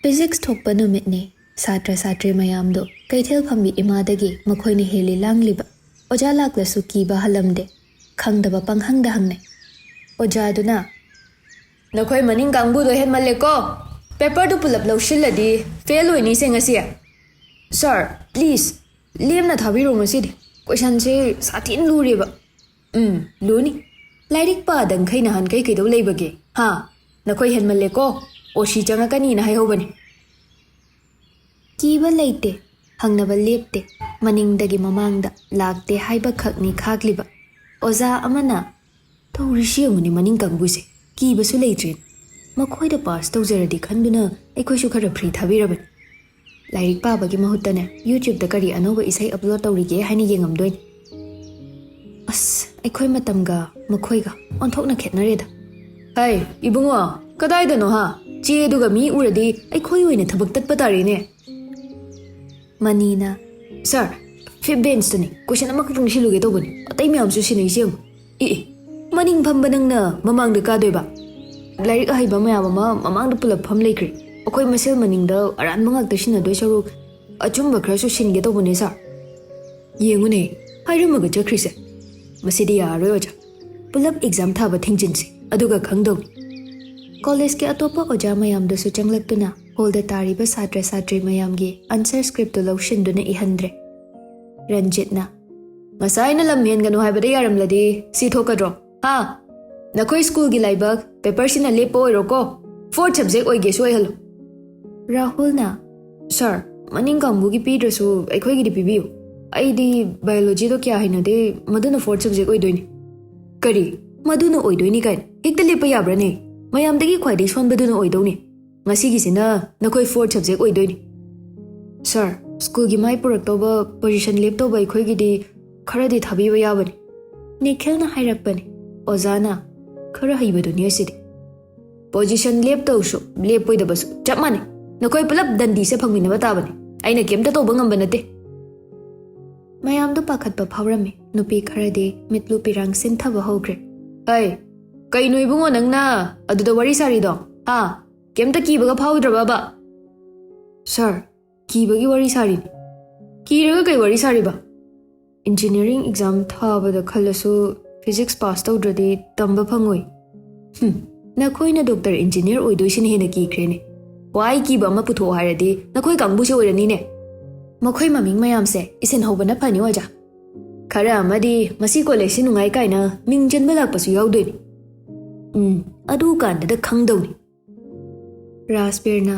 Physics thokpa numitni satra satri mayamdo kaithel phambi imadagi makhoini heli langliba oja laklasu kiba halamde khangdaba panghangda hangne oja duna nakhoi maning kangbu do hen malle ko paper du pulap lawshilladi fail hoini se ngasi sir please lemna thabiro ngasi question se satin luriba luni lairik pa dang khaina han kai do leibage ha nakhoi hen malle ko oshi changa kani na hai hobani kiba leite hangnaba lepte maningdagi mamangda lakte haiba khakni khagliba oza amana thorishi amuni maning kangbuse kiba su leitre makhoida pass tawjaradi khanduna aikhoisu khara free thabiraban lairik pabagi mahutane YouTube da kari anoba isai upload tawrige haini yengamdoin as aikhoi matamga makhoiga onthokna khetnareda hai ibungo kadai da no ha che duga mi uradi aikhoi oine thabak tatpa tarine manina sir fifth bench tani question amakung siluge tobani atai myam su sinai sing maning phamba nangna mamang da ka doiba lairik haiba mayam ma mamang da pulap pham leikri akoi masel maning da aran mangak da sina doi saru achumba khra su singe tobani sir yengune hairamaga chakrise masidi yaroi oja pulap exam thaba thingjinsi aduga khangdong college ke atopa oja mayam da su changlaktuna hol da tariba satra satri mayam gi answer script to lawshin duna ihandre ranjitna masai na lam hen ganu haibada yaramladi si thokadro ha nakhoi school gi laibak paper sina lepo oiro ko fourth subject oige soi halo rahulna sir maning kambu gi pidrasu aikhoi gi pibiu aidi biology do kya hainade maduna fourth subject oidoini kari maduna oidoini kai hekta lepa yabrane mayamdagi khwaidai sonbaduna oidoni ngasi gi sina nakhoi fourth subject oidoini sir school gi mai purak toba position lep toba aikhoi gi di kharadi thabiba yabani nikhilna hairakpani ozana khara haibadu ni asidi position lep tawsu lep poidabasu chapmane nakhoi pulap dandi se phangmina batabani aina kemta toba ngamba nate mayam do pakhatpa phawrami nupi kharadi mitlu pirang sin thaba hogre hai kai noi bungo nangna aduda wari sari do ha kemta kibaga phawdraba ba sir kibagi wari sari kiraga kai wari sari ba engineering exam thabada khalasu physics pass tawdradi tamba phangoi nakhoi doctor engineer oidoisin hena ki khrene wai kiba ma putho haradi nakhoi kangbu se oirani ne makhoi maming mayam se isen hobana phani oja khara amadi masi college sinungai kaina mingjan balak pasu yaudoi adu kan da khangdoni raspberna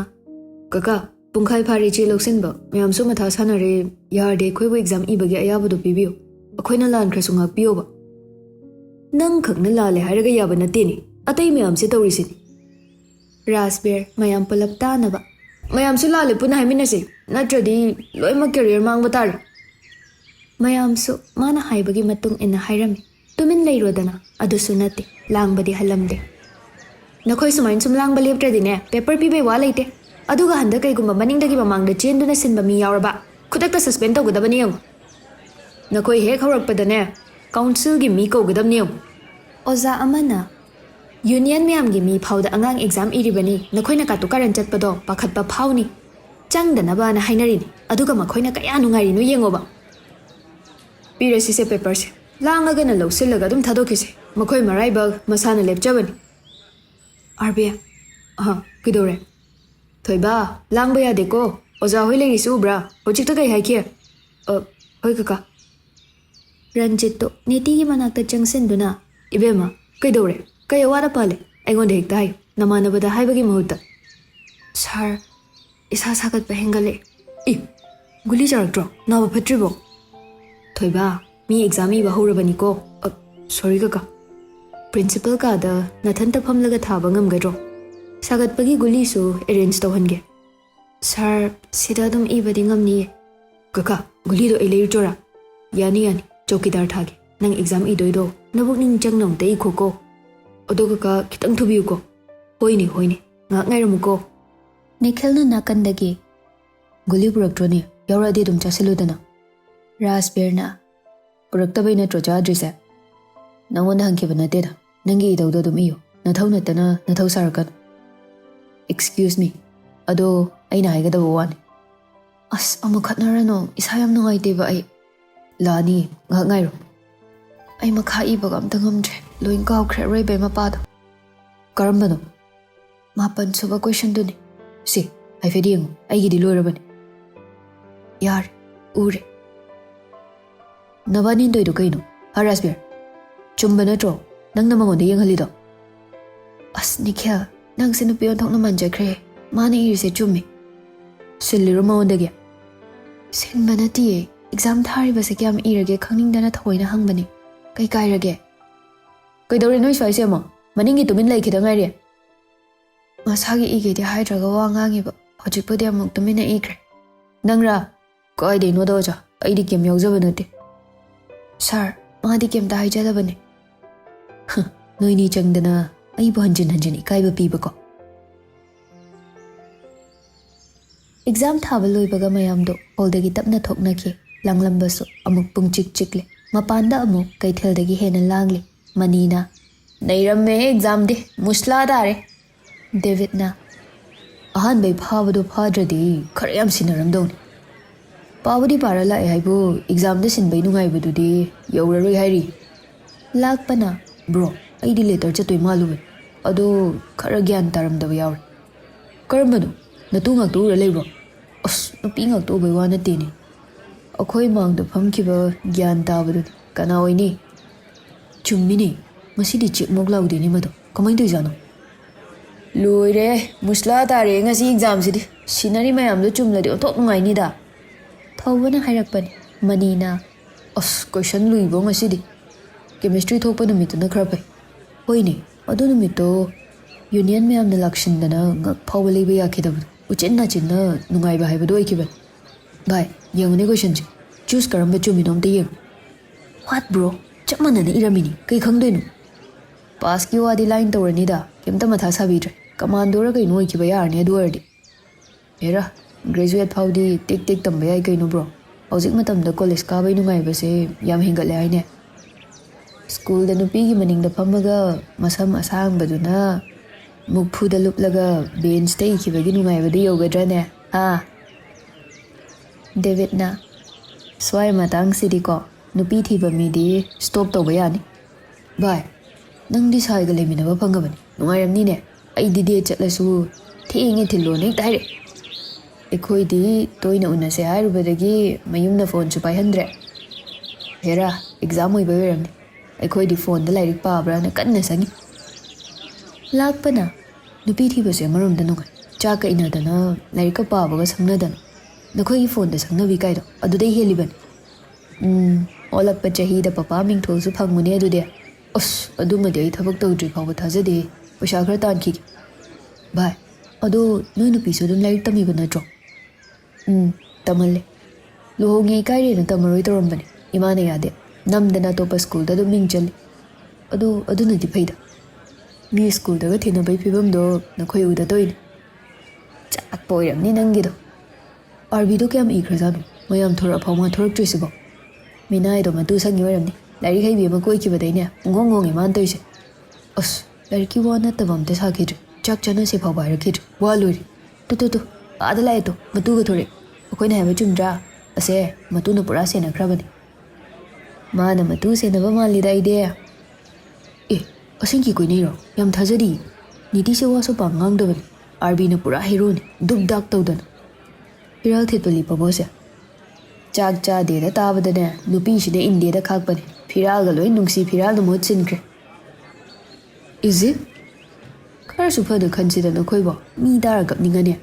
kaka pungkhai phari che loksinba mayam su matha sanare yarde khoibu exam ibagi ayabudu pibiyo akhoina lan khrasu ngak piyoba nang khakna lale haraga yaba nateni atai mayam se tawrisini raspber mayam pulap tanaba mayam su lale puna haiminase natradi loima career mangba tar mayam su mana haibagi matung ina hairami tumin leirodana adusu nate langbadi halamde nakhoi sumain sum langba leptradi ne paper pibe wa leite aduga handa kaigumba maningdagi mamangda chenduna sinba mi yauraba khudakta suspend tawgadabani yam nakhoi hek haurakpada ne council gi mi kogadamni yam oza amana union myam gi mi phawda angang exam iribani nakhoina ka tukaran chatpado pakhatpa phawni changdana ba na hainarini aduga makhoina kaya nungai no yengoba pirasi se papers langaga na lawsillaga dum thadokise makhoi maraibag masana lepchabani arbia kidore thoiba langba yade ko oja hoi legi subra hojikta kai haikhe hoi kaka ranjit to niti gi manakta changsinduna ibema kidore kai wada pale aingonde hekta hai namanabada haibagi mahutta sir isa sagat bahengale guli jarakro naba phatribo thoiba mi exam iba horabani ko sorry kaka principal ka da nathanta phamlaga thaba ngamgadro sagatpagi guli su arrange tawhange sir sida dum ibadi ngamni kaka guli do elei chora yani chokidar thage nang exam idoido nabuk ning changnong dei khoko odo kaka kitang thubiu ko hoini ngak ngai ramuko nikhilna nakandagi guli puraktroni yauradi dum chasiludana raspberna puraktabai na trocha adrise nangonda hangkiba nateda nangi idawdo dum iyo nathau natana nathau sarakan excuse me ꯑꯗꯣ ꯑꯩꯅ ꯍꯥꯏꯒꯗꯕ ꯋꯥꯅꯤ ꯑꯁ ꯑꯃꯨꯛ ꯈꯠꯅꯔꯅꯣ ꯏꯁꯥ ꯌꯥꯝ ꯅꯨꯡꯉꯥꯏꯇꯦꯕ ꯑꯩ ꯂꯥꯛꯑꯅꯤ ꯉꯥꯏꯍꯥꯛ ꯉꯥꯏꯔꯣ ꯑꯩ ꯃꯈꯥ ꯏꯕꯒ ꯑꯝꯇ ꯉꯝꯗ꯭ꯔꯦ ꯂꯣꯏ ꯀꯥꯎꯈ꯭ꯔꯦ ꯑꯔꯣꯏꯕꯩ ꯃꯄꯥꯗꯣ ꯀꯔꯝꯕꯅꯣ 9 ꯁꯨꯕ ꯀꯣꯏꯁꯟꯗꯨꯅꯤ ꯁꯤ ꯍꯥꯏꯐꯦꯠ ꯌꯦꯡꯉꯨ ꯑꯩꯒꯤꯗꯤ ꯂꯣꯏꯔꯕꯅꯤ ꯌꯥꯔꯦ ꯎꯔꯦ ꯅꯕꯥꯅꯤ ꯇꯧꯏꯗꯣ ꯀꯩꯅꯣ ꯍꯔꯥꯁꯕꯤꯔ ꯆꯨꯝꯕ ꯅꯠꯇ꯭ꯔꯣ ꯅꯪꯅ ꯃꯉꯣꯟꯗ ꯌꯦꯡꯍꯜꯂꯤꯗꯣ ꯑꯁ ꯅꯤꯈꯦꯜ ꯅꯪꯁꯦ ꯅꯨꯄꯤ ꯑꯣꯟꯊꯣꯛꯅ ꯃꯥꯟꯖꯈ꯭ꯔꯦ ꯃꯥꯅ ꯏꯔꯤꯁꯦ ꯆꯨꯝꯃꯤ ꯁꯤꯜꯂꯤꯔꯣ ꯃꯉꯣꯟꯗꯒꯤ ꯁꯤꯟꯕ ꯅꯠꯇꯤꯌꯦ ꯑꯦꯛꯖꯥꯝ ꯊꯥꯔꯤꯕꯁꯦ ꯀꯌꯥꯝ ꯏꯔꯒꯦ ꯈꯪꯅꯤꯡꯗꯅ ꯊꯑꯣꯏꯅ ꯍꯪꯕꯅꯤ ꯀꯩ ꯀꯥꯏꯔꯒꯦ ꯀꯩꯗꯧꯔꯦ ꯅꯣꯏ ꯁ꯭ꯋꯥꯏꯁꯦ ꯑꯃꯨꯛ ꯃꯅꯤꯡꯒꯤ ꯇꯨꯃꯤꯟ ꯂꯩꯈꯤꯗ ꯉꯥꯏꯔꯦ ꯃꯁꯥꯒꯤ ꯏꯒꯦꯗꯤ ꯍꯥꯏꯗ꯭ꯔꯒ ꯋꯥ ꯉꯥꯡꯉꯤꯕ ꯍꯧꯖꯤꯛꯄꯨꯗꯤ ꯑꯃꯨꯛ ꯇꯨꯃꯤꯟꯅ ꯏꯈ꯭ꯔꯦ ꯅꯪꯔꯥ ꯀꯥꯏꯗꯩꯅꯣꯗ ꯑꯣꯖꯥ ꯑꯩꯗꯤ ꯀꯩꯝ ꯌꯥꯎꯖꯕ ꯅꯠꯇꯦ ꯁꯥꯔ ꯃꯥꯗꯤ ꯀꯩꯝꯇ ꯍꯥꯏꯖꯗꯕꯅꯤ ꯅꯣꯏꯅꯤ ꯆꯪꯗꯅ ꯑꯩꯕꯨ ꯍꯟꯖꯤꯟ ꯍꯟꯖꯤꯟ ꯏꯀꯥꯏꯕ ꯄꯤꯕꯀꯣ ꯑꯦꯛꯖꯥꯝ ꯊꯥꯕ ꯂꯣꯏꯕꯒ ꯃꯌꯥꯝꯗꯣ ꯍꯣꯜꯗꯒꯤ ꯇꯞꯅ ꯊꯣꯛꯅꯈꯤ ꯂꯥꯡꯂꯝꯕꯁꯨ ꯑꯃꯨꯛ ꯄꯨꯡꯆꯤꯛ ꯆꯤꯛꯂꯦ ꯃꯄꯥꯟꯗ ꯑꯃꯨꯛ ꯀꯩꯊꯦꯜꯗꯒꯤ ꯍꯦꯟꯅ ꯂꯥꯡꯂꯤ ꯃꯅꯤꯅ ꯅꯩꯔꯝꯃꯦ ꯑꯦꯛꯖꯥꯝꯗꯤ ꯃꯨꯁꯂꯥ ꯇꯥꯔꯦ ꯗꯦꯕꯤꯠꯅ ꯑꯍꯥꯟꯕꯩ ꯐꯥꯕꯗꯣ ꯐꯥꯗ꯭ꯔꯗꯤ ꯈꯔ ꯌꯥꯝ ꯁꯤꯟꯅꯔꯝꯗꯧꯅꯤ ꯄꯥꯕꯨꯗꯤ ꯄꯥꯔ ꯂꯥꯛꯑꯦ ꯍꯥꯏꯕꯨ ꯑꯦꯛꯖꯥꯝꯗ ꯁꯤꯟꯕꯩ ꯅꯨꯡꯉꯥꯏꯕꯗꯨꯗꯤ ꯌꯧꯔꯔꯣꯏ ꯍꯥꯏꯔꯤ ꯂꯥꯛꯄꯅ ꯕ꯭ꯔꯣ ꯑꯩꯗꯤ ꯂꯦꯇꯔ ꯆꯠꯇꯣꯏ ꯃꯥꯜꯂꯨꯕꯅꯤ ꯑꯗꯣ ꯈꯔ ꯒ꯭ꯌꯥꯟ ꯇꯥꯔꯝꯗꯕ ꯌꯥꯎꯔꯦ ꯀꯔꯝꯕꯅꯣ ꯅꯇꯨ ꯉꯥꯛꯇ ꯎꯔ ꯂꯩꯕ꯭ꯔꯣ ꯑꯁ ꯅꯨꯄꯤ ꯉꯥꯛꯇ ꯎꯕꯩ ꯋꯥ ꯅꯠꯇꯦꯅꯦ ꯑꯩꯈꯣꯏ ꯃꯥꯡꯗ ꯐꯝꯈꯤꯕ ꯒ꯭ꯌꯥꯟ ꯇꯥꯕꯗꯨꯗꯤ ꯀꯅꯥ ꯑꯣꯏꯅꯤ ꯆꯨꯝꯃꯤꯅꯦ ꯃꯁꯤꯗꯤ ꯆꯦꯛꯃꯣꯛ ꯂꯥꯎꯗꯦꯅꯦ ꯃꯗꯣ ꯀꯃꯥꯏꯅ ꯇꯧꯖꯥꯠꯅꯣ ꯂꯣꯏꯔꯦ ꯃꯨꯁꯂꯥ ꯇꯥꯔꯦ ꯉꯁꯤ ꯑꯦꯛꯖꯥꯝꯁꯤꯗꯤ ꯁꯤꯟꯅꯔꯤ ꯃꯌꯥꯝꯗꯣ ꯆꯨꯝꯂꯗꯤ ꯑꯣꯟꯊꯣꯛ ꯅꯨꯡꯉꯥꯏꯅꯤꯗ ꯊꯧꯕꯅ ꯍꯥꯏꯔꯛꯄꯅꯤ ꯃꯅꯤꯅ ꯑꯁ ꯀꯣꯏꯁꯟ ꯂꯨꯏꯕꯣ ꯉꯁꯤꯗꯤ ꯀꯦꯃꯤꯁꯇ꯭ꯔꯤ ꯊꯣꯛꯄ ꯅꯨꯃꯤꯠꯇꯨꯅ ꯈꯔ ꯐꯩ ꯍꯣꯏꯅꯦ ꯑꯗꯨ ꯅꯨꯃꯤꯠꯇꯣ ꯌꯨꯅꯤꯌꯟ ꯃꯌꯥꯝꯅ ꯂꯥꯛꯁꯤꯟꯗꯅ ꯉꯛ ꯐꯥꯎꯕ ꯂꯩꯕ ꯌꯥꯈꯤꯗꯕꯗꯣ ꯎꯆꯤꯟ ꯅꯥꯆꯤꯟꯅ ꯅꯨꯡꯉꯥꯏꯕ ꯍꯥꯏꯕꯗꯣ ꯑꯣꯏꯈꯤꯕꯅꯤ ꯚꯥꯏ ꯌꯦꯡꯉꯨꯅꯦ ꯀꯣꯏꯁꯟꯁꯦ ꯆꯨꯁ ꯀꯔꯝꯕ ꯆꯨꯝꯃꯤꯅꯣ ꯑꯝꯇ ꯌꯦꯡꯉꯨ ꯋꯥꯠ ꯕ꯭ꯔꯣ ꯆꯞ ꯃꯥꯟꯅꯅ ꯏꯔꯝꯃꯤꯅꯤ ꯀꯩ ꯈꯪꯗꯣꯏꯅꯣ ꯄꯥꯁꯀꯤ ꯋꯥꯗꯤ ꯂꯥꯏꯟ ꯇꯧꯔꯅꯤꯗ ꯀꯩꯝꯇ ꯃꯊꯥ ꯁꯥꯕꯤꯗ꯭ꯔꯦ ꯀꯃꯥꯟꯗꯣꯔ ꯀꯩꯅꯣ ꯑꯣꯏꯈꯤꯕ ꯌꯥꯔꯅꯤ ꯑꯗꯨ ꯑꯣꯏꯔꯗꯤ ꯍꯦꯔꯥ ꯒ꯭ꯔꯦꯖꯨꯋꯦꯠ ꯐꯥꯎꯗꯤ ꯇꯦꯛ ꯇꯦꯛ ꯇꯝꯕ ꯌꯥꯏ ꯀꯩꯅꯣ ꯕ꯭ꯔꯣ ꯍꯧꯖꯤꯛ ꯃꯇꯝꯗ ꯀꯣꯂꯦꯖ ꯀꯥꯕꯩ ꯅꯨꯡꯉꯥꯏꯕꯁꯦ ꯌꯥꯝ ꯍꯦꯟꯒꯠꯂꯦ ꯍꯥꯏꯅꯦ ꯁ꯭ꯀꯨꯜꯗ ꯅꯨꯄꯤꯒꯤ ꯃꯅꯤꯡꯗ ꯐꯝꯃꯒ ꯃꯁꯝ ꯑꯁꯥꯡꯕꯗꯨꯅ ꯃꯨꯛꯐꯨꯗ ꯂꯨꯞꯂꯒ ꯕꯦꯟꯁꯇ ꯏꯈꯤꯕꯒꯤ ꯅꯨꯡꯉꯥꯏꯕꯗꯨ ꯌꯧꯒꯗ꯭ꯔꯅꯦ ꯍꯥ ꯗꯦꯕꯤꯠꯅ ꯁ꯭ꯋꯥꯏ ꯃꯇꯥꯡꯁꯤꯗꯤꯀꯣ ꯅꯨꯄꯤ ꯊꯤꯕ ꯃꯤꯗꯤ ꯁ꯭ꯇꯣꯞ ꯇꯧꯕ ꯌꯥꯅꯤ ꯚꯥꯏ ꯅꯪꯗꯤ ꯁꯥꯏꯒ ꯂꯩꯃꯤꯟꯅꯕ ꯐꯪꯉꯕꯅꯤ ꯅꯨꯡꯉꯥꯏꯔꯝꯅꯤꯅꯦ ꯑꯩꯗꯤ ꯗꯦꯠ ꯆꯠꯂꯁꯨ ꯊꯦꯡꯉꯦ ꯊꯤꯜꯂꯣꯅ ꯍꯦꯛꯇ ꯍꯥꯏꯔꯛꯑꯦ ꯑꯩꯈꯣꯏꯗꯤ ꯇꯣꯏꯅ ꯎꯅꯁꯦ ꯍꯥꯏꯔꯨꯕꯗꯒꯤ ꯃꯌꯨꯝꯅ ꯐꯣꯟꯁꯨ ꯄꯥꯏꯍꯟꯗ꯭ꯔꯦ ꯍꯦꯔꯥ ꯑꯦꯛꯖꯥꯝ ꯑꯣꯏꯕ ꯑꯣꯏꯔꯝꯅꯤ ꯑꯩꯈꯣꯏꯗꯤ ꯐꯣꯟꯗ ꯂꯥꯏꯔꯤꯛ ꯄꯥꯕ꯭ꯔꯥꯅ ꯀꯟꯅ ꯁꯪꯉꯤ ꯂꯥꯛꯄꯅ ꯅꯨꯄꯤ ꯊꯤꯕꯁꯦ ꯑꯃꯔꯣꯝꯗ ꯅꯨꯡꯉꯥꯏ ꯆꯥꯛꯀ ꯏꯟꯅꯗꯅ ꯂꯥꯏꯔꯤꯛꯀ ꯄꯥꯕꯒ ꯁꯪꯅꯗꯅ ꯅꯈꯣꯏꯒꯤ ꯐꯣꯟꯗ ꯁꯪꯅꯕꯤ ꯀꯥꯏꯗꯣ ꯑꯗꯨꯗꯩ ꯍꯦꯜꯂꯤꯕꯅꯤ ꯑꯣꯜꯂꯛꯄ ꯆꯍꯤꯗ ꯄꯄꯥ ꯃꯤꯡꯊꯣꯜꯁꯨ ꯐꯪꯕꯅꯦ ꯑꯗꯨꯗꯤ ꯑꯁ ꯑꯗꯨꯃꯗꯤ ꯑꯩ ꯊꯕꯛ ꯇꯧꯗ꯭ꯔꯤ ꯐꯥꯎꯕ ꯊꯥꯖꯗꯦ ꯄꯩꯁాꯈꯔ ꯇꯥꯟꯈꯤꯒꯦ ꯚꯥꯏ ꯑꯗꯣ ꯅꯣꯏ ꯅꯨꯄꯤꯁꯨ ꯑꯗꯨꯝ ꯂꯥꯏꯔꯤꯛ ꯇꯝꯃꯤꯕ ꯅꯠꯇ꯭ꯔꯣ ꯇꯝꯍꯜꯂꯦ ꯂꯨꯍꯣꯡꯉꯦ ꯏꯀꯥꯏꯔꯦꯅ ꯇꯝꯃꯔꯣꯏ ꯇꯧꯔꯝꯕꯅꯤ ꯏꯃꯥꯅ ꯌꯥꯗꯦ ꯅꯝꯗꯅ ꯑꯇꯣꯞꯄ ꯁ꯭ꯀꯨꯜꯗ ꯑꯗꯨꯝ ꯃꯤꯡ ꯆꯜꯂꯤ ꯑꯗꯣ ꯑꯗꯨꯅꯗꯤ ꯐꯩꯗ ꯃꯤ ꯁ꯭ꯀꯨꯜꯗꯒ ꯊꯦꯡꯅꯕꯩ ꯐꯤꯕꯝꯗꯣ ꯅꯈꯣꯏ ꯎꯗ ꯇꯧꯏꯅꯤ ꯆꯥꯛꯄ ꯑꯣꯏꯔꯝꯅꯤ ꯅꯪꯒꯤꯗꯣ ꯑꯥꯔꯕꯤꯗꯣ ꯀꯌꯥꯝ ꯏꯈ꯭ꯔꯖꯥꯠꯅꯣ ꯃꯌꯥꯝ ꯊꯣꯔꯛꯑꯐꯥꯎ ꯃꯥ ꯊꯣꯔꯛꯇ꯭ꯔꯤꯁꯤꯕꯣ ꯃꯤꯅꯥꯏꯗꯣ ꯃꯇꯨ ꯁꯪꯉꯤ ꯑꯣꯏꯔꯝꯅꯤ ꯂꯥꯏꯔꯤꯛ ꯍꯩꯕꯤ ꯑꯃ ꯀꯣꯏꯈꯤꯕꯗꯩꯅꯦ ꯄꯨꯡꯍꯣꯡ ꯍꯣꯡꯉꯦ ꯃꯥꯅ ꯇꯧꯏꯁꯦ ꯑꯁ ꯂꯥꯏꯔꯤꯛꯀꯤ ꯋꯥ ꯅꯠꯇꯕ ꯑꯝꯇ ꯁꯥꯈꯤꯗ꯭ꯔꯦ ꯆꯥꯛ ꯆꯥꯅꯁꯦ ꯐꯥꯎꯕ ꯍꯥꯏꯔꯛꯈꯤꯗ꯭ꯔꯦ ꯋꯥ ꯂꯣꯏꯔꯦ ꯇꯨ ꯑꯥꯗ ꯂꯥꯛꯑꯦ ꯇꯣ ꯃꯇꯨꯒ ꯊꯣꯔꯛꯑꯦ ꯑꯩꯈꯣꯏꯅ ꯍꯥꯏꯕ ꯆꯨꯝꯗ꯭ꯔꯥ ꯑꯁꯦ ꯃꯇꯨꯅ ꯄꯨꯔꯥ ꯁꯦꯟꯅꯈ꯭ꯔꯕꯅꯤ ꯃꯥꯅ ꯃꯇꯨ ꯁꯦꯟꯅꯕ ꯃꯥꯜꯂꯤꯗ ꯑꯩꯗꯤ ꯑꯁꯦꯡꯀꯤ ꯀꯣꯏꯅꯩꯔꯣ ꯌꯥꯝ ꯊꯥꯖꯗꯤ ꯅꯤꯇꯤꯁꯦ ꯋꯥꯁꯨ ꯄꯥꯡ ꯉꯥꯡꯗꯕꯅꯤ ꯑꯥꯔꯕꯤꯅ ꯄꯨꯔꯥ ꯍꯦꯔꯣꯅꯤ ꯗꯨꯞ ꯗꯥꯛ ꯇꯧꯗꯅ ꯐꯤꯔꯥꯜ ꯊꯦꯠꯄ ꯂꯤꯄꯕꯣꯁꯦ ꯆꯥꯛ ꯆꯥꯗꯦꯗ ꯇꯥꯕꯗꯅꯦ ꯅꯨꯄꯤꯁꯤꯅ ꯏꯟꯗꯦꯗ ꯈꯥꯛꯄꯅꯤ ꯐꯤꯔꯥꯜꯒ ꯂꯣꯏ ꯅꯨꯡꯁꯤ ꯐꯤꯔꯥꯜꯅ ꯃꯍꯨꯠ ꯁꯤꯟꯈ꯭ꯔꯦ ꯏꯖꯤꯠ ꯈꯔꯁꯨ ꯐꯅ ꯈꯟꯁꯤꯗ ꯅꯈꯣꯏꯕꯣ ꯃꯤ ꯇꯥꯔ ꯀꯞꯅꯤꯡꯉꯅꯤ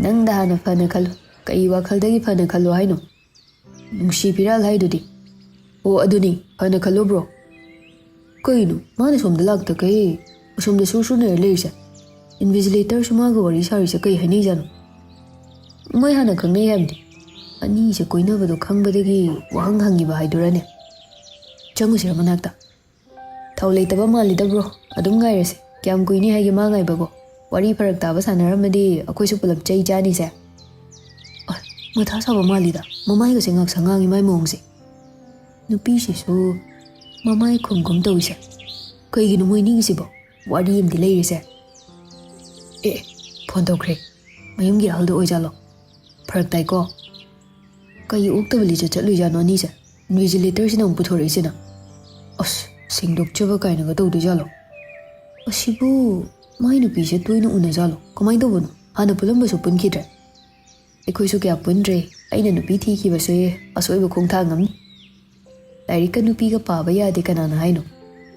ꯅꯪꯗ ꯍꯥꯟꯅ ꯐꯅ ꯈꯜꯂꯨ ꯀꯩ ꯋꯥꯈꯜꯗꯒꯤ ꯐꯅ ꯈꯜꯂꯨ ꯍꯥꯏꯅꯣ ꯅꯨꯡꯁꯤ ꯐꯤꯔꯥꯜ ꯍꯥꯏꯗꯨꯗꯤ ꯑꯣ ꯑꯗꯨꯅꯤ ꯐꯅ ꯈꯜꯂꯨ ꯕ꯭ꯔꯣ ꯀꯩꯅꯣ ꯃꯥꯅ ꯁꯣꯝꯗ ꯂꯥꯛꯇ ꯀꯩ ꯑꯁꯣꯝꯗ ꯁꯨꯔ ꯂꯩꯔꯤꯁꯦ ꯏꯟꯚꯤꯖꯤꯂꯦꯇꯔꯁꯨ ꯃꯥꯒ ꯋꯥꯔꯤ ꯁꯥꯔꯤꯁꯦ ꯀꯩ ꯍꯥꯏꯅꯩꯖꯥꯠꯅꯣ ꯃꯣꯏ ꯍꯥꯟꯅ ꯈꯪꯅꯩ ꯍꯥꯏꯕꯗꯤ ꯑꯅꯤꯁꯦ ꯀꯣꯏꯅꯕꯗꯣ ꯈꯪꯕꯗꯒꯤ ꯋꯥꯍꯪ ꯍꯪꯉꯤꯕ ꯍꯥꯏꯗꯨꯔꯅꯦ ꯆꯪꯉꯨꯁꯤꯔ ꯃꯅꯥꯛꯇ ꯊꯧ ꯂꯩꯇꯕ ꯃꯥꯜꯂꯤꯗ ꯕ꯭ꯔꯣ ꯑꯗꯨꯝ ꯉꯥꯏꯔꯁꯦ ꯀꯌꯥꯝ ꯀꯨꯏꯅꯤ ꯍꯥꯏꯒꯦ ꯃꯥ ꯉꯥꯏꯕꯀꯣ ꯋꯥꯔꯤ ꯐꯔꯛ ꯇꯥꯕ ꯁꯥꯟꯅꯔꯝꯃꯗꯤ ꯑꯩꯈꯣꯏꯁꯨ ꯄꯨꯂꯞ ꯆꯩ ꯆꯥꯅꯤꯁꯦ ꯃꯊꯥ ꯁꯥꯕ ꯃꯥꯜꯂꯤꯗ ꯃꯃꯥꯏꯒꯁꯦ ꯉꯥꯛꯁꯪ ꯉꯥꯡꯉꯤ ꯃꯥꯏ ꯃꯑꯣꯡꯁꯦ ꯅꯨꯄꯤꯁꯤꯁꯨ ꯃꯃꯥꯏ ꯈꯨꯝꯒꯨꯝ ꯇꯧꯏꯁꯦ ꯀꯩꯒꯤꯅꯣ ꯃꯣꯏꯅꯤꯒꯤꯁꯤꯕꯣ ꯋꯥꯔꯤ ꯑꯃꯗꯤ ꯂꯩꯔꯤꯁꯦ ꯐꯣꯟ ꯇꯧꯈ꯭ꯔꯦ mayumgi haldo oijalo pharak tai ko kai ukta bali chatlu jano ni se invigilator sina puthori sina as singdok chaba kai na to du jalo asibu mai nu pi se toina una jalo kamai do bono hana pulamba su pun khidra ekoi su kya punre aina nu pi thi ki base asoi ba khong tha ngam lai ka nu pi ga pa ba ya de kana na haino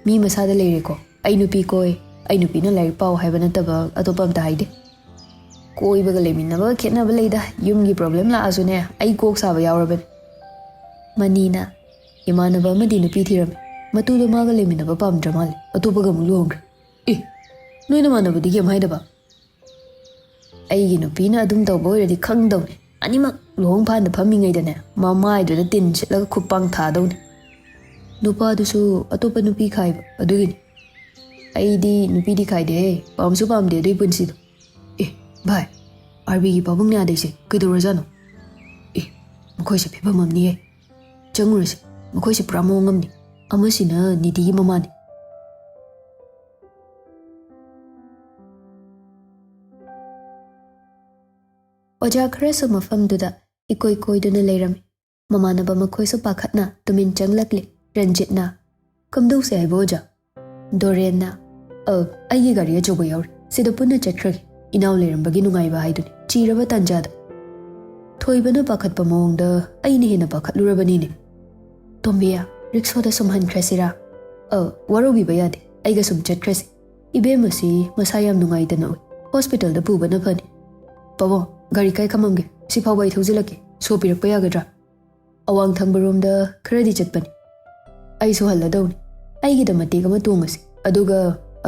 mi masa da leire ko ai nu pi koi ai nu pi na lai pau hai bana ta ba atopam ta haide koi ba ga le min na ba khena ba leida yum gi problem la azune ai kok sa ba yawraben manina imana ba ma di nu pi thiram matu do ma ga le min na ba pam dramal atopa ga mu long e noi na mana ba di gem haida ba ai gi nu pi na adum taw boy radi khang daw ani mak long phan da phami ngai da ne mama ai do da tin chit la khupang tha daw nupa du su atopa nu pi khai ba adu gi ai di nu pi di khai de pam su pam de dei pun si e bhai arbi gi pabung na de se kai do ra no e mkhoi se phiba mam ni e changru se mkhoi se pramo ngam ni amasina ni di mama ni oja khresu mafam duda ikoi koi duna leiram mamana ba makhoi su pakhatna tumin changlakle ranjit na kamdu se ai boja doren na ai gari ajobo yaur sida punna chakhragi inaw leiram bagi nungai ba haiduni chiraba tanjada thoi bana pakhat pa mong da ai ni hena pakhat lurabani ne tombia rikso da sumhan khrasira warobi ba yade ai ga sum chatkrasi ibe masi masayam nungai dana hospital da pu bana phani pabo gari kai khamamge si phawai thojilake so pirak pa yagadra awang thangbarom da khradi chatpani ai so halla dawni ai gi da mati ga matungasi aduga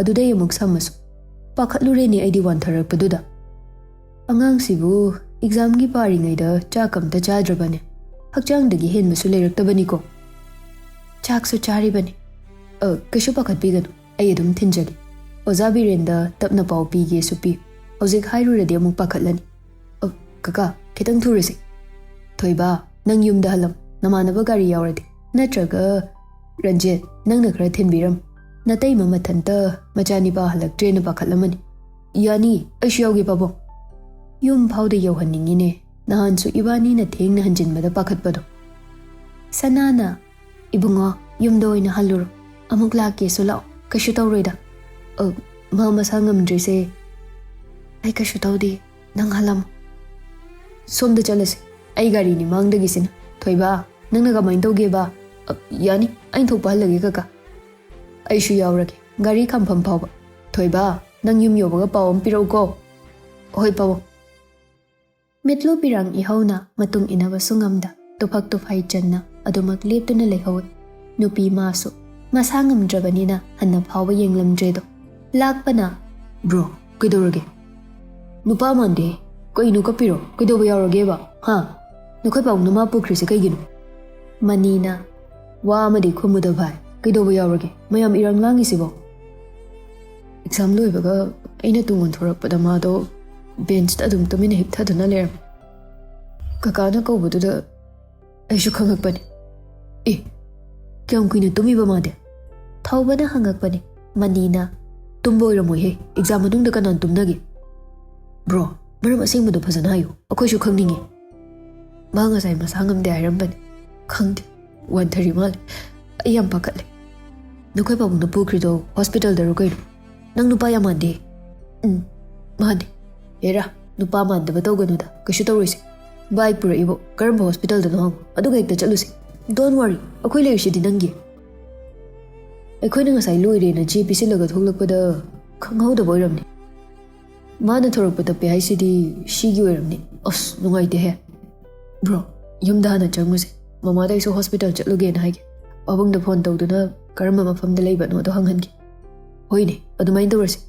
aduda yamuk samasu pakhatlure ni ai di wan tharak paduda angang sibu exam gi pari ngai da chakam ta chadrabane hakchang dagi hen masu lerak tabani ko chak su chari bani kashu pakhat biganu ai adum thinjagi oza birenda tapna pau pi ge su pi hojik hairu radi amuk pakhatlani kaka kitang thurisi thoiba nang yum da halam namanaba gari yawradi natraga ranjit nang na khra thinbiram natai mama thanta machani ba halak train ba khalamani yani ashyawgi babo yum phauda yawhanningi ne nahan su ibani na theng na hanjin mada pakhat pado sanana ibungo yum do ina halur amuk la ke so law kashu tawreda mama sangam drise ai kashu tawdi nang halam somda chalase ai gari ni mangda gisina thoiba nangna ga main tawge ba yani ain thopa lage kaka ai shu yawrake gari khampham phawba thoiba nang yum yobaga pawam pirau ko hoi pawo mitlo pirang ihona matung inawa sungamda tophak tophai channa adumak leptuna lehawi nupi maso masangam drabanina hanna phawba yenglam dredo lakpana bro kidorage nupa mande koi nu kapiro kido ba yawrage ba ha nu khoi paw numa pukri se kai ginu manina wa amadi khumuda bhai kido ba yawrage mayam irang langi sibo exam loi baga aina tungon thorak pada ma do bench ta dum tumina hip tha duna ler kaka na ko budu da aishu khangak pani e kyam kuina tumi ba ma de thawbana hangak pani manina tumboy ramoi he exam adung da kanan tumnagi bro maram asing madu phajana hayo akhoi shu khangningi ma nga sai masangam de airam ban khangde 130 mal ayam pakatle nukai pa bung na pukri do hospital da rokai nang nupa ya mande mande era nupa mande ba tawganu da kashu tawrisi bike pura ibo karamba hospital da no aduga ekta chalusi don't worry akhoi le shi di nangi akhoi na ngasai loire na ji pisi laga thoklakpada khanghau da boiramni mana thorakpada pe ai sidi shigi oiramni as nungai de he bro yumda na changuse mama dai so hospital chatluge na haige abung da phone tawduna karamba mafam da leiba no do hanghangi hoine adumai dawrasi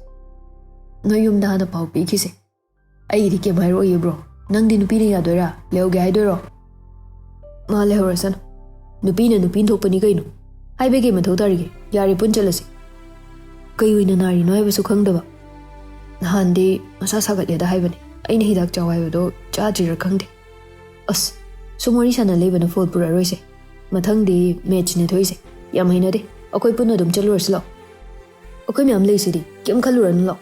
no yumda na pau pi khise ai ri ke mai ro ye bro nang di nupi ne yadoira leuge haidoro ma lehorasan nupi na nupi thokpani kaino haibege mathau tarige yari pun chalasi kai uina nari no haibasu khangdaba nahandi masa sagat leda haibani aina hidak chawai do cha jira khangde as sumori sana lebana fol pura roise mathang di match ne thoise yam haina de akoi punna dum chaluraslo akoi myam leisidi kem khaluran lo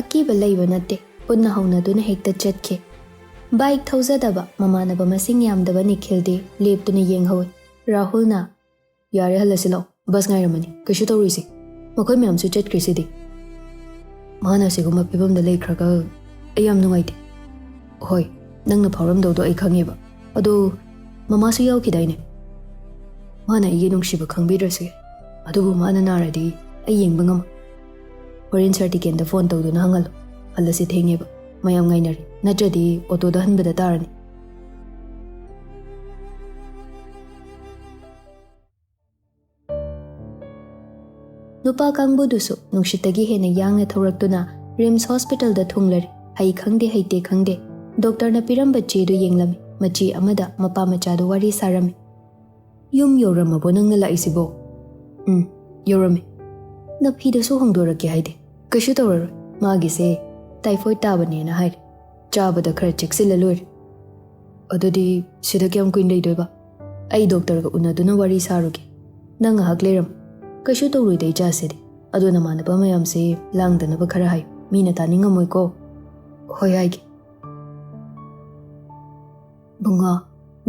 akiba leiba natte पुन्ना हौनदुना हेक्ता चटखे bike थौजदबा ममानबा मसिंग यामदबा निखिलदे लेप्तुना येंगहौइ राहुलना यारे हलसिलाउ बस ngairmani kaishu tawrisi makhoi myam su chatkrisi mana siguma pibamda leikhraga ayam nungaite hoi nangna phauramdawdo ai khangeba adu mama su yaukidaine mana ige nungshiba khangbidrase adubu mana naradi ai yengba ngam foreign certificate da phone tawduna hangal halasi thengeba mayam ngainari natradi auto da hanbada tarani nupa kangbudusu nungshitagi hena yangna thawraktuna rims hospital da thunglari hai khangde haite khangde doctor na piramba chedu yenglami machi amada mapa machadu wari sarami yum yoramabo nangna laisibo yorami na phida su hongdorake haide kashu tawrar magi se typhoid tabane na haide chabada khara cheksila lor adudi sida kyam kuin dei doiba ai doctor ga unaduna wari saruge nang hak leram kashu tawrui dei jasede aduna manaba mayam se langdana ba khara hai mina taninga moiko hoi haige bunga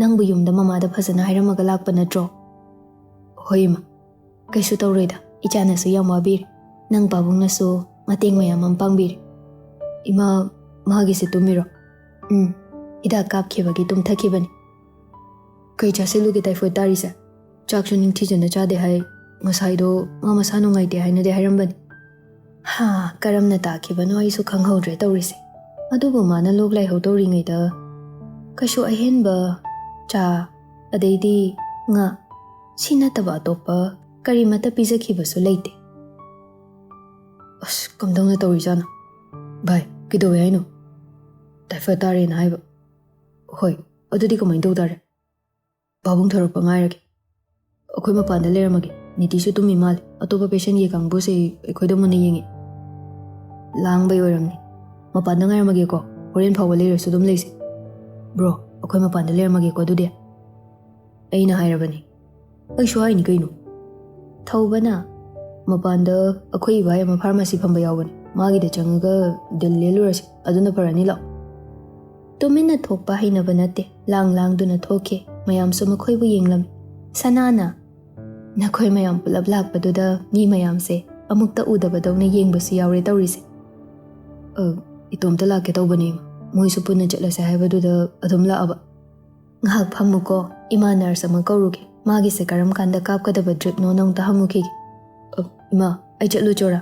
nangbu yumda mamada phasana hairamaga lakpa natro hoima kashu tawroida ichana su yam wabir nang babungna su mateng mayam am pangbir ima magi se tumiro ida kap khebagi tum thakibani kai chaselu ge typhoid tarisa chaksu ning thijana chade hai ngasaido mama sanu ngaite haina de hairambani ha karamna takibano ai su khanghaudre tawrise adubu mana lok lai hodori ngai da kashu ahenba cha adeidi nga sina taba topa karimata pijakhiba su leite as kamdongna tawri jana bhai kidowe haino typhoid tare na haiba hoi adudi kamai do dare babung thorpa ngairage akhoi mapanda leramage nitisu tumi mal atopa patient ye kangbu se ekhoida mona yengi langbay oramni mapanda ngairmage ko horen phawa leirasu dum leisi bro akhoi mapanda leramage ko dude aina hairabani ai shwai ni kaino thawbana mapanda akhoi bai ma pharmacy phamba yawani magi da changaga dellelurasi aduna parani la tumina thokpa haina banate lang duna thoke mayam su makhoi bu yenglam sanana nakhoi mayam pulap lakpaduda mi mayam se amukta udabadawna yengbasu yawre tawrise itomta lake tawbani moi su punna chatlase haibaduda adum laaba ngahak phamuko ima nurse ama kauruge magi se karam kanda kapkadaba drip no nong ta hamuki ima ai chatlu chora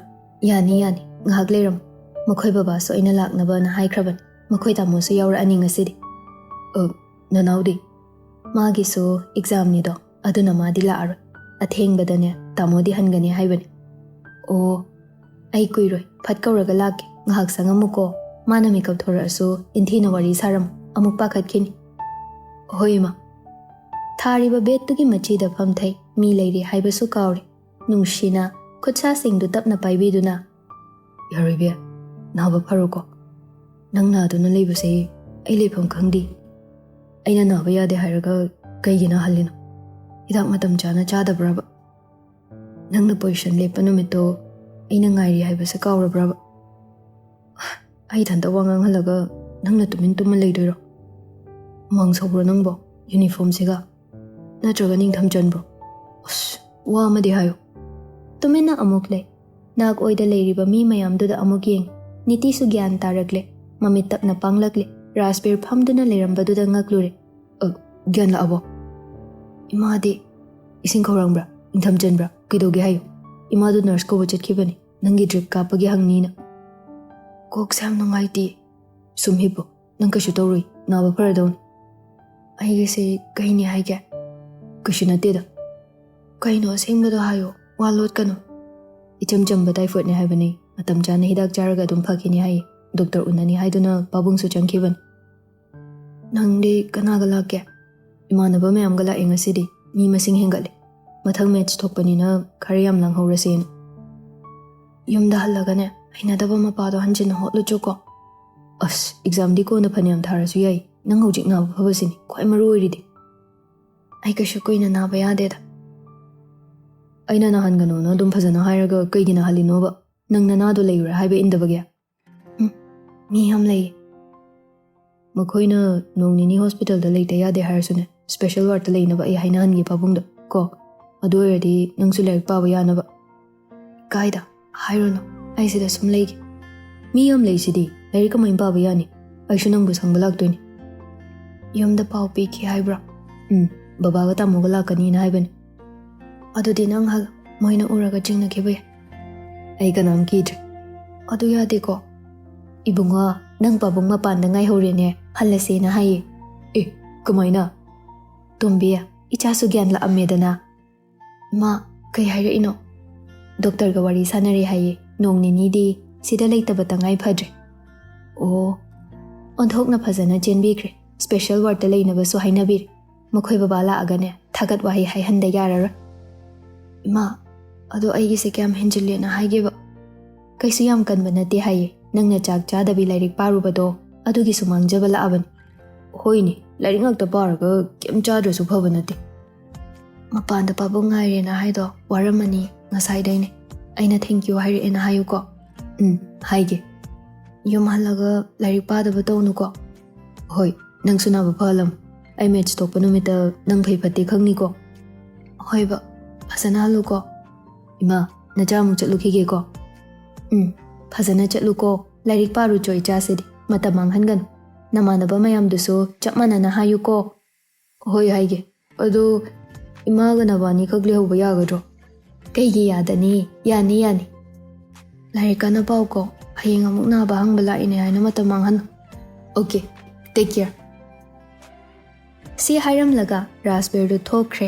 yani ngahak leram makhoi baba so ina laknaba na haikraban makhoi tamo su yawra ani ngasidi nanaudi magi so exam ni do aduna madi laara athengbadane tamodi hangani haibani o ai kuiroi phatkauraga lake ngahak sangamuko mana makeup thorasu inthina wari saram amuk pakhatkini hoima thariba bettugi machida phamthai mi leiri haibasu kauri nungshina khutsa singdu tapna paibiduna yaroibi naba pharuko nangna aduna leibase ai lepham khangdi aina naba yade hairaga kaigina halino idak matam chana chadabraba nangna position lepa numito aina ngairi haibase kaurabraba ai thanta wangang halaga nangna tumin tuma leidoiro mang sobro nangbo uniform siga natraga ning thamchanbro wa amadi hayo tumina amuk le nak oida leiriba mi mayamduda amuk yeng niti su gyan tarakle mamit tapna panglakle raspberry phamduna leirambaduda ngaklure gyan la abo imadi ising khawrangbra ingthamchanbra kidoge hayo imadu nurse ko wachatkhibani nangi drip kapagi hangnina kok sam nungaiti sumhibo nang kashu tawrui naba paradon ai se kaini haige kashu nateda kaino sengbada hayo walot kanu icham chamba typhoid ne haibani atam chana hidak charaga dum phakini hai doctor unani haiduna babung su changkhiban nangdi kanaga lake imanaba me amgala engasidi mi masing hengale mathang match thokpanina khariyam langhorasena yumda halagane aina daba mapado hanjin hotlu choko as exam di ko na phaniam tharasu yai nang hojik na bhabasini khoi maru oridi ai ka shukoina na bayade da aina na hangano no dum phajana hairaga kaigina halino ba nang na do leira haibe indabagya Mi ham lei. Makhoina nong nini hospital da leita yade harsune special ward da leina ba ai haina hangi pabungda ko adu erdi nangsu laik pa ba yana ba kaida hairono ai sida sum leigi mi am leisidi lairi kamai pa ba yani ai shu nang bu sang balak toini yum da pau pi ki haibra baba ga tamu ga lakani na haibani adu di nang hal moina uraga jingna ke ba ai kanam ki adu yade ko ibunga nang pabung mapan da ngai horene halase na hai kamaina tombiya icha su gyan la amedana ma kai haira ino doctor ga wari sanare hai nong ni di sida leita batangai phadre o onthok na phajana chenbi kre special ward da leina ba su haina bir makhoi baba la agane thagat wahi hai handa yarara ma ado ai gi se kyam henjile na haige ba kaisu yam kan banate hai nangna chak chada bi lairik paru bado adugi sumang jabala aban hoini lairik ngak ta par ga kem chadra su phabanate mapan da pabu ngai na haido waramani ngasai daine aina thank you haire ena hayu ko haige yum halaga lairik pa da bato nu ko hoi nang suna ba phalam ai match to panumita nang phai phate khangni ko hoi ba phasana lu ko ima naja mu chatlu khige ko phajana chatlu ko lairik paru choi cha se mata manghangan namanaba mayam duso chapmana na hayu ko hoi haige adu imaga nabani khagli hoba yagadro kaigi yadani yani larika na pau ko hayeng amuk na ba hang bala ine haina mata manghan okay take care si hairam laga raspberry thokre